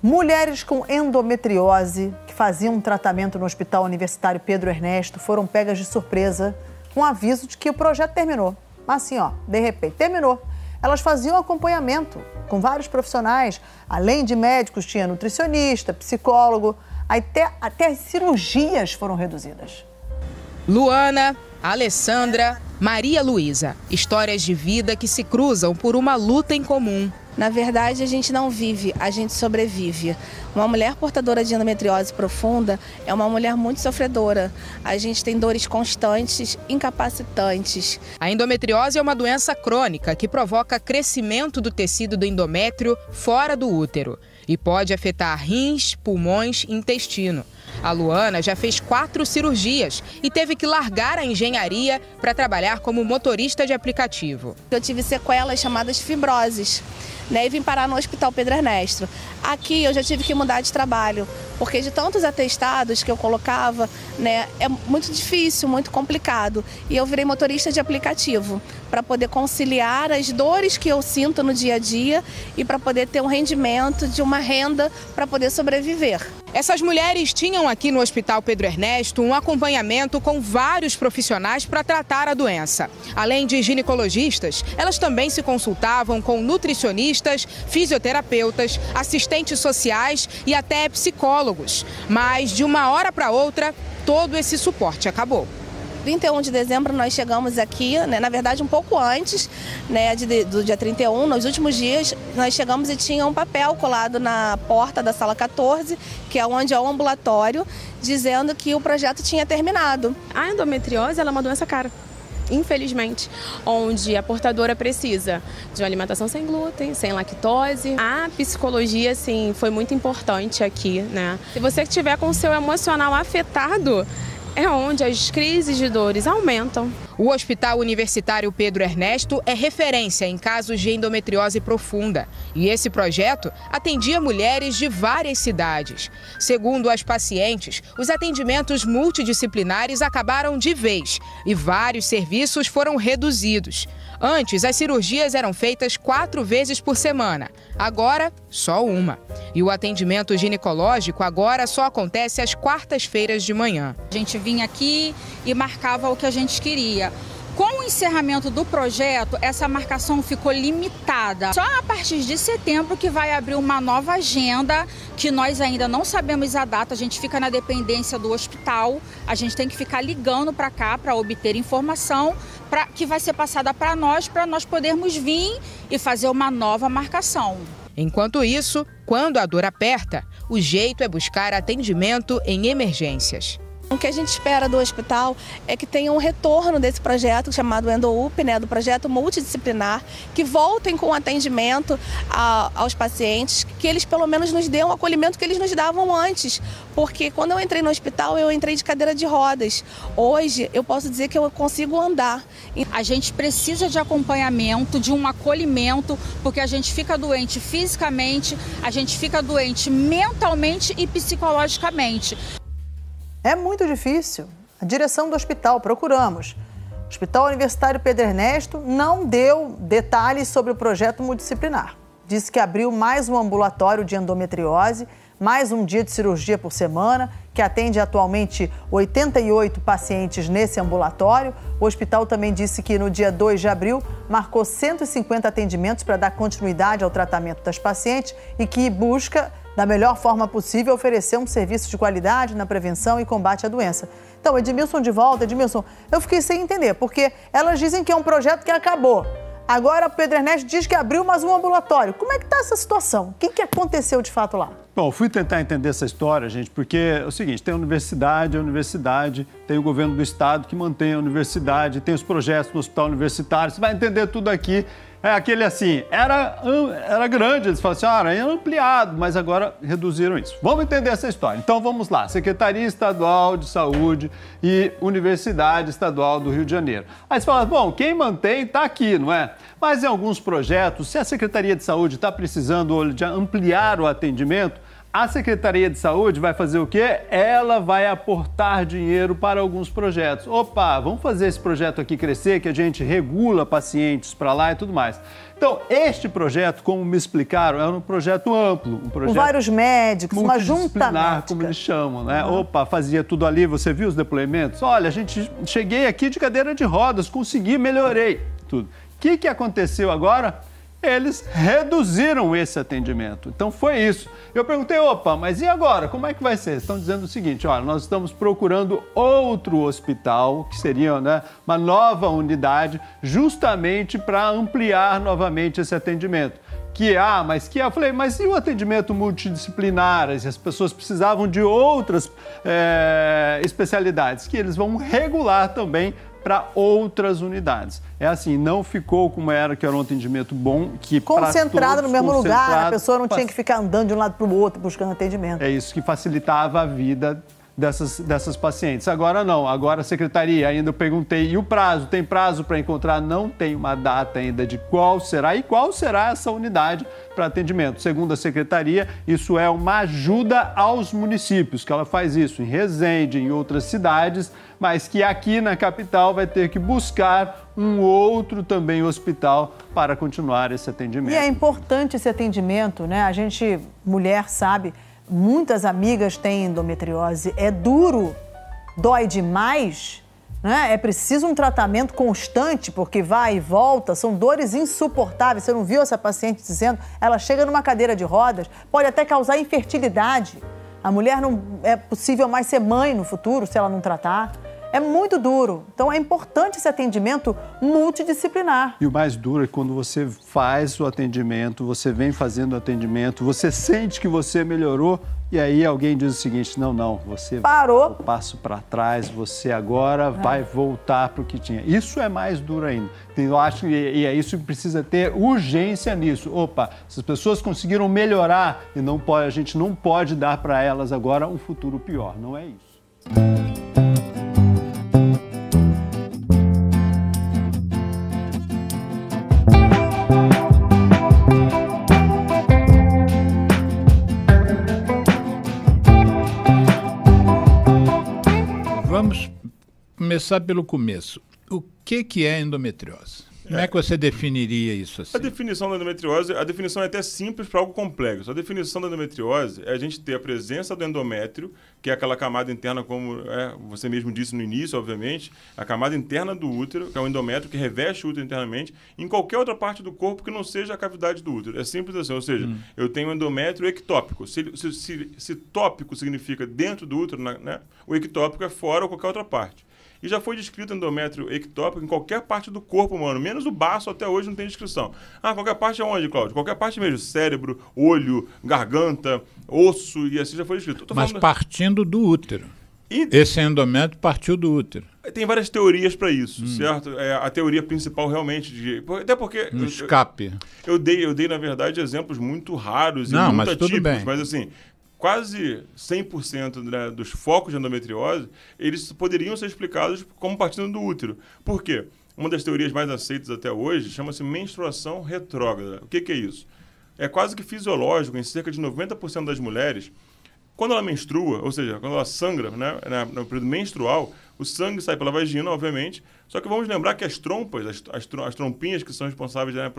Mulheres com endometriose que faziam um tratamento no Hospital Universitário Pedro Ernesto foram pegas de surpresa com o aviso de que o projeto terminou. Mas assim, de repente, terminou. Elas faziam acompanhamento com vários profissionais. Além de médicos, tinha nutricionista, psicólogo. Até as cirurgias foram reduzidas. Luana, Alessandra, Maria Luísa. Histórias de vida que se cruzam por uma luta em comum. Na verdade, a gente não vive, a gente sobrevive. Uma mulher portadora de endometriose profunda é uma mulher muito sofredora. A gente tem dores constantes, incapacitantes. A endometriose é uma doença crônica que provoca crescimento do tecido do endométrio fora do útero e pode afetar rins, pulmões e intestino. A Luana já fez 4 cirurgias e teve que largar a engenharia para trabalhar como motorista de aplicativo. Eu tive sequelas chamadas fibroses, e vim parar no Hospital Pedro Ernesto. Aqui eu já tive que mudar de trabalho, porque de tantos atestados que eu colocava, é muito difícil, muito complicado. E eu virei motorista de aplicativo para poder conciliar as dores que eu sinto no dia a dia e para poder ter um rendimento de uma renda para poder sobreviver. Essas mulheres tinham aqui no Hospital Pedro Ernesto um acompanhamento com vários profissionais para tratar a doença. Além de ginecologistas, elas também se consultavam com nutricionistas, fisioterapeutas, assistentes sociais e até psicólogos. Mas de uma hora para outra, todo esse suporte acabou. 31 de dezembro nós chegamos aqui, na verdade um pouco antes, do dia 31, nos últimos dias, nós chegamos e tinha um papel colado na porta da sala 14, que é onde é o ambulatório, dizendo que o projeto tinha terminado. A endometriose ela é uma doença cara, infelizmente, onde a portadora precisa de uma alimentação sem glúten, sem lactose. A psicologia, sim, foi muito importante aqui, Se você estiver com o seu emocional afetado, é onde as crises de dores aumentam. O Hospital Universitário Pedro Ernesto é referência em casos de endometriose profunda. E esse projeto atendia mulheres de várias cidades. Segundo as pacientes, os atendimentos multidisciplinares acabaram de vez e vários serviços foram reduzidos. Antes, as cirurgias eram feitas 4 vezes por semana. Agora, só uma. E o atendimento ginecológico agora só acontece às quartas-feiras de manhã. A gente vinha aqui e marcava o que a gente queria. Com o encerramento do projeto, essa marcação ficou limitada. Só a partir de setembro que vai abrir uma nova agenda, que nós ainda não sabemos a data, a gente fica na dependência do hospital, a gente tem que ficar ligando para cá para obter informação que vai ser passada para nós podermos vir e fazer uma nova marcação. Enquanto isso, quando a dor aperta, o jeito é buscar atendimento em emergências. O que a gente espera do hospital é que tenha um retorno desse projeto chamado EndoUP, do projeto multidisciplinar, que voltem com atendimento aos pacientes, que eles pelo menos nos dêem o acolhimento que eles nos davam antes. Porque quando eu entrei no hospital, eu entrei de cadeira de rodas. Hoje, eu posso dizer que eu consigo andar. A gente precisa de acompanhamento, de um acolhimento, porque a gente fica doente fisicamente, a gente fica doente mentalmente e psicologicamente. É muito difícil. A direção do hospital, procuramos. O Hospital Universitário Pedro Ernesto não deu detalhes sobre o projeto multidisciplinar. Disse que abriu mais um ambulatório de endometriose, mais um dia de cirurgia por semana, que atende atualmente 88 pacientes nesse ambulatório. O hospital também disse que no dia 2 de abril marcou 150 atendimentos para dar continuidade ao tratamento das pacientes e que busca, da melhor forma possível, oferecer um serviço de qualidade na prevenção e combate à doença. Então, Edmilson de volta. Edmilson, eu fiquei sem entender, porque elas dizem que é um projeto que acabou. Agora, o Pedro Ernesto diz que abriu mais um ambulatório. Como é que está essa situação? O que aconteceu de fato lá? Bom, fui tentar entender essa história, gente, porque é o seguinte, tem a universidade, tem o governo do estado que mantém a universidade, tem os projetos no hospital universitário, você vai entender tudo aqui. É aquele assim, era grande, eles falam assim, era ampliado, mas agora reduziram isso. Vamos entender essa história. Então vamos lá, Secretaria Estadual de Saúde e Universidade Estadual do Rio de Janeiro. Aí você fala, bom, quem mantém está aqui, não é? Mas em alguns projetos, se a Secretaria de Saúde está precisando de ampliar o atendimento, A Secretaria de Saúde vai fazer o quê? Ela vai aportar dinheiro para alguns projetos. Opa, vamos fazer esse projeto aqui crescer, que a gente regula pacientes para lá e tudo mais. Então, este projeto, como me explicaram, é um projeto amplo. Um projeto com vários médicos, uma junta médica, como eles chamam, né? Opa, fazia tudo ali, você viu os depoimentos? Olha, cheguei aqui de cadeira de rodas, consegui, melhorei tudo. O que aconteceu agora? Eles reduziram esse atendimento. Então foi isso. Eu perguntei, opa, mas e agora? Como é que vai ser? Eles estão dizendo o seguinte, olha, nós estamos procurando outro hospital, que seria, né, uma nova unidade, justamente para ampliar novamente esse atendimento. Eu falei, mas e o atendimento multidisciplinar? As pessoas precisavam de outras especialidades, que eles vão regular também para outras unidades. É assim, não ficou como era, que era um atendimento bom, que concentrado no mesmo lugar, a pessoa não tinha que ficar andando de um lado para o outro buscando atendimento. É isso que facilitava a vida dessas pacientes. Agora não, agora a secretaria, ainda eu perguntei, e o prazo? Tem prazo para encontrar? Não tem uma data ainda de qual será e qual será essa unidade para atendimento. Segundo a secretaria, isso é uma ajuda aos municípios, que ela faz isso em Resende, em outras cidades, mas que aqui na capital vai ter que buscar um outro também hospital para continuar esse atendimento. E é importante esse atendimento, né? A gente, mulher, sabe, muitas amigas têm endometriose, é duro, dói demais, né? É preciso um tratamento constante, porque vai e volta, são dores insuportáveis. Você não viu essa paciente dizendo? Ela chega numa cadeira de rodas, pode até causar infertilidade. A mulher não é possível mais ser mãe no futuro se ela não tratar. É muito duro. Então, é importante esse atendimento multidisciplinar. E o mais duro é quando você faz o atendimento, você vem fazendo o atendimento, você sente que você melhorou e aí alguém diz o seguinte, não, você parou, um passo para trás, você agora vai voltar para o que tinha. Isso é mais duro ainda. Eu acho que é isso que precisa ter urgência nisso. Opa, essas pessoas conseguiram melhorar e a gente não pode dar para elas agora um futuro pior. Não é isso. Vamos começar pelo começo. O que é endometriose? Como é que você definiria isso assim? A definição da endometriose, a definição é até simples para algo complexo. A definição da endometriose é a gente ter a presença do endométrio, que é aquela camada interna, como você mesmo disse no início, obviamente, a camada interna do útero, que é o endométrio que reveste o útero internamente, em qualquer outra parte do corpo que não seja a cavidade do útero. É simples assim, ou seja, eu tenho um endométrio ectópico. Se tópico significa dentro do útero, né, o ectópico é fora ou qualquer outra parte. E já foi descrito endométrio ectópico em qualquer parte do corpo humano, menos o baço, até hoje não tem descrição. Qualquer parte é onde, Cláudio? Qualquer parte mesmo, cérebro, olho, garganta, osso, e assim já foi descrito. Mas partindo do útero. Esse endométrio partiu do útero. Tem várias teorias para isso, certo? A teoria principal realmente, até porque... escape. Eu dei, na verdade, exemplos muito raros e muito atípicos, mas assim... Quase 100%, né, dos focos de endometriose, eles poderiam ser explicados como partindo do útero. Por quê? Uma das teorias mais aceitas até hoje chama-se menstruação retrógrada. O que é isso? É quase que fisiológico em cerca de 90% das mulheres. Quando ela menstrua, ou seja, quando ela sangra, né, no período menstrual, o sangue sai pela vagina, obviamente, só que vamos lembrar que as trompas, as trompinhas que são responsáveis, né,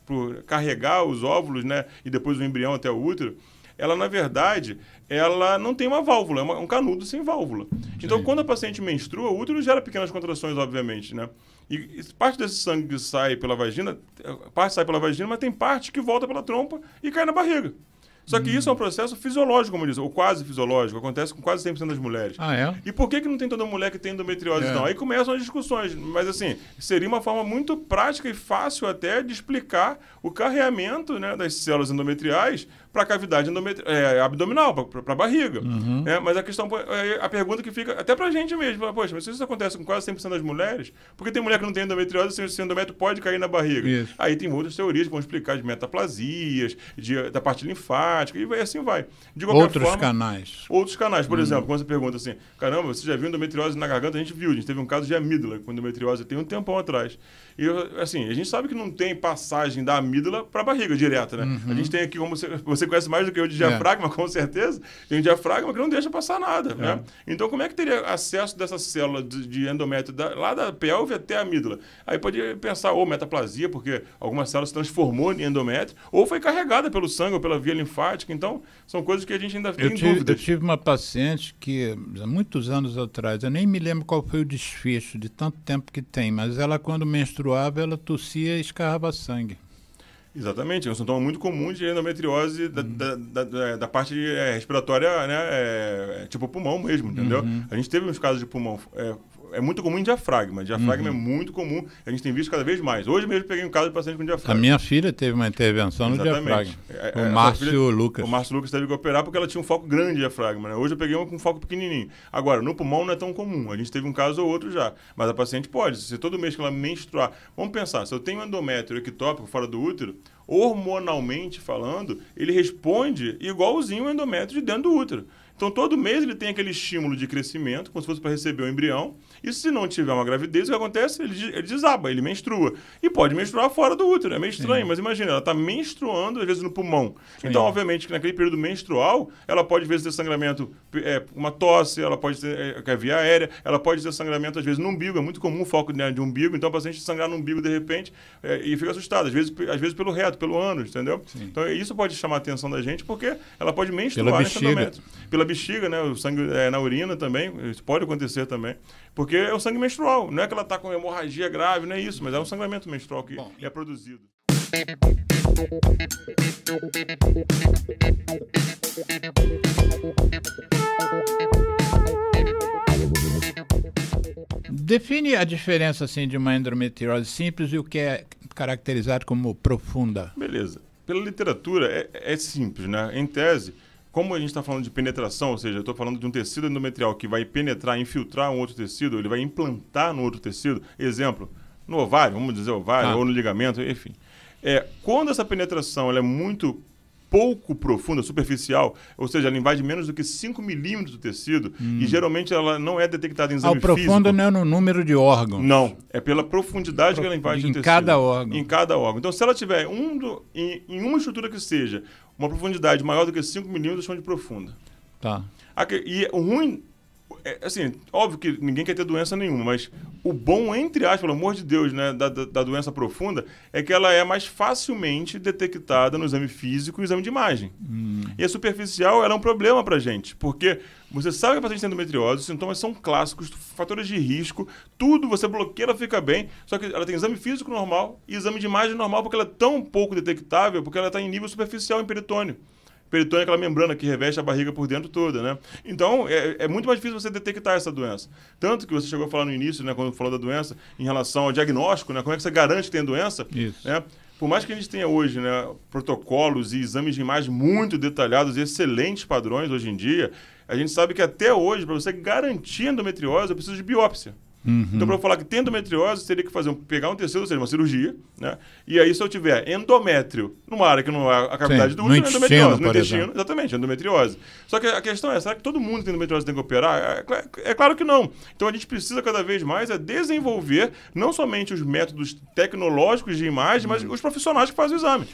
por carregar os óvulos, né, e depois o embrião até o útero, ela, na verdade, ela não tem uma válvula, é um canudo sem válvula. Então, quando a paciente menstrua, o útero gera pequenas contrações, obviamente, né? E parte desse sangue que sai pela vagina, parte sai pela vagina, mas tem parte que volta pela trompa e cai na barriga. Só que isso é um processo fisiológico, como diz, ou quase fisiológico, acontece com quase 100% das mulheres. E por que não tem toda mulher que tem endometriose, não? Aí começam as discussões, mas assim, seria uma forma muito prática e fácil até de explicar o carreamento, né, das células endometriais para a cavidade abdominal, para a barriga. Mas a pergunta que fica, até para a gente mesmo, poxa, mas se isso acontece com quase 100% das mulheres, porque tem mulher que não tem endometriose, esse endométrio pode cair na barriga. Isso. Aí tem outras teorias que vão explicar de metaplasias, da parte linfática, e assim vai. De qualquer Outros canais, por exemplo, quando você pergunta assim, caramba, você já viu endometriose na garganta? A gente teve um caso de amígdala com endometriose tem um tempão atrás. E assim, a gente sabe que não tem passagem da amígdala para a barriga direta, né? A gente tem aqui, como você você conhece mais do que eu de diafragma, com certeza. Tem um diafragma que não deixa passar nada, né? Então, como é que teria acesso dessa célula de endométrio lá da pelve até a amígdala? Aí pode pensar, ou metaplasia, porque alguma célula se transformou em endométrio, ou foi carregada pelo sangue ou pela via linfática. Então, são coisas que a gente ainda tem dúvidas. Eu tive uma paciente que, há muitos anos atrás, eu nem me lembro qual foi o desfecho de tanto tempo que tem, mas ela, quando menstruava, ela tossia e escarrava sangue. Exatamente, é um sintoma muito comum de endometriose da parte respiratória, né, tipo pulmão mesmo, entendeu? A gente teve uns casos de pulmão, é muito comum em diafragma. Diafragma é muito comum, a gente tem visto cada vez mais. Hoje mesmo peguei um caso de paciente com diafragma. A minha filha teve uma intervenção no diafragma. O Márcio Lucas. O Márcio Lucas teve que operar porque ela tinha um foco grande de diafragma, né? Hoje eu peguei uma com um foco pequenininho. Agora, no pulmão não é tão comum. A gente teve um caso ou outro já. Mas a paciente pode. Se todo mês que ela menstruar... Vamos pensar, se eu tenho endométrio ectópico fora do útero, hormonalmente falando, ele responde igualzinho o endométrio de dentro do útero. Então, todo mês ele tem aquele estímulo de crescimento, como se fosse para receber um embrião. E se não tiver uma gravidez, o que acontece? Ele desaba, ele menstrua. E pode menstruar fora do útero. É meio estranho, mas imagina, ela está menstruando, às vezes, no pulmão. Então, obviamente, que naquele período menstrual, ela pode, às vezes, ter sangramento, uma tosse, ela pode ter via aérea, ela pode ter sangramento, às vezes, no umbigo. É muito comum o foco de umbigo. Então, o paciente sangrar no umbigo, de repente, e fica assustado. Às vezes pelo reto, pelo ânus, entendeu? Sim. Então, isso pode chamar a atenção da gente, porque ela pode menstruar nesse endométrio. Pela bexiga, né? O sangue na urina também, isso pode acontecer também, porque é o sangue menstrual, não é que ela está com hemorragia grave, não é isso, mas é um sangramento menstrual que é produzido. Define a diferença assim, de uma endometriose simples e o que é caracterizado como profunda. Beleza. Pela literatura é simples, né? Em tese, como a gente está falando de penetração, ou seja, eu estou falando de um tecido endometrial que vai penetrar, infiltrar um outro tecido, ele vai implantar no outro tecido, exemplo, no ovário, vamos dizer ovário, ou no ligamento, enfim. Quando essa penetração ela é muito pouco profunda, superficial, ou seja, ela invade menos do que 5 milímetros do tecido, e geralmente ela não é detectada em exame físico. Profunda não é no número de órgãos. Não, é pela profundidade que ela invade o tecido. Em cada órgão. Em cada órgão. Então, se ela tiver em uma estrutura que seja uma profundidade maior do que 5 milímetros, chama de profunda. Tá. E o ruim, assim, óbvio que ninguém quer ter doença nenhuma, mas o bom, entre aspas, pelo amor de Deus, né, da doença profunda, é que ela é mais facilmente detectada no exame físico e no exame de imagem. E a superficial, ela é um problema pra gente, porque você sabe que a paciente tem endometriose, os sintomas são clássicos, fatores de risco, tudo, você bloqueia, ela fica bem, só que ela tem exame físico normal e exame de imagem normal, porque ela é tão pouco detectável, porque ela está em nível superficial em peritônio. Peritônio é aquela membrana que reveste a barriga por dentro toda, né? Então, é muito mais difícil você detectar essa doença. Tanto que você chegou a falar no início, né, quando falou da doença, em relação ao diagnóstico, né? Como é que você garante que tem doença? Isso. Né? Por mais que a gente tenha hoje, né, protocolos e exames de imagem muito detalhados e excelentes padrões hoje em dia, a gente sabe que até hoje, para você garantir endometriose, eu preciso de biópsia. Então, para eu falar que tem endometriose, teria que pegar um tecido, ou seja, uma cirurgia, né? E aí, se eu tiver endométrio numa área que não é a cavidade do útero, é endometriose. No intestino, exatamente, endometriose. Só que a questão é, será que todo mundo que tem endometriose tem que operar? É claro que não. Então, a gente precisa cada vez mais desenvolver não somente os métodos tecnológicos de imagem, mas os profissionais que fazem o exame.